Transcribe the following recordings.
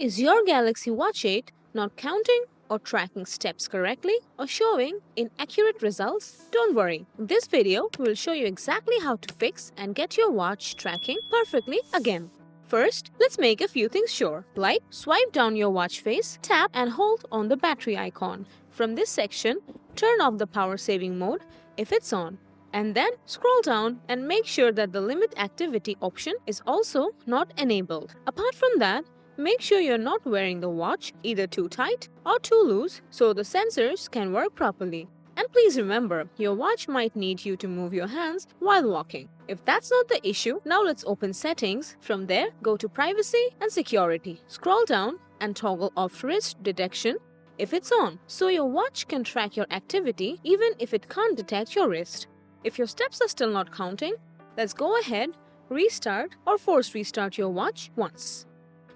Is your Galaxy Watch 8 not counting or tracking steps correctly or showing inaccurate results? Don't worry. In this video, we'll show you exactly how to fix and get your watch tracking perfectly again. First, let's make a few things sure, like swipe down your watch face, tap and hold on the battery icon. From this section, turn off the power saving mode if it's on. And then scroll down and make sure that the limit activity option is also not enabled. Apart from that, make sure you're not wearing the watch either too tight or too loose so the sensors can work properly. And please remember, your watch might need you to move your hands while walking. If that's not the issue, now let's open settings. From there, go to privacy and security. Scroll down and toggle off wrist detection if it's on, so your watch can track your activity even if it can't detect your wrist. If your steps are still not counting, let's go ahead, restart or force restart your watch once.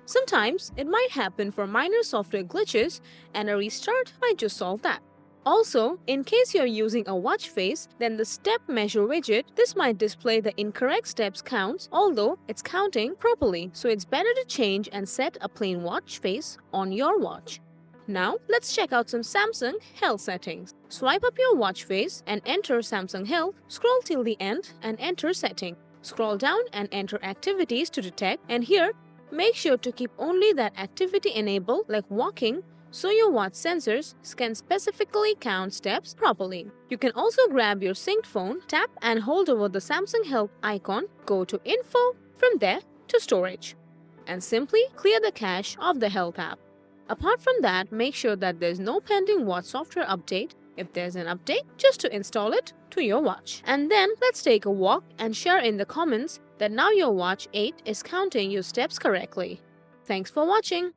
Sometimes it might happen for minor software glitches and a restart might just solve that. Also, in case you're using a watch face, then the step measure widget, this might display the incorrect steps counts although it's counting properly, so it's better to change and set a plain watch face on your watch. Now, let's check out some Samsung Health settings. Swipe up your watch face and enter Samsung Health, scroll till the end and enter Setting. Scroll down and enter Activities to detect, and here, make sure to keep only that activity enabled like walking so your watch sensors can specifically count steps properly. You can also grab your synced phone, tap and hold over the Samsung Health icon, go to Info, from there to Storage, and simply clear the cache of the Health app. Apart from that, make sure that there's no pending watch software update. If there's an update, just to install it to your watch. And then let's take a walk and share in the comments that now your watch 8 is counting your steps correctly. Thanks for watching.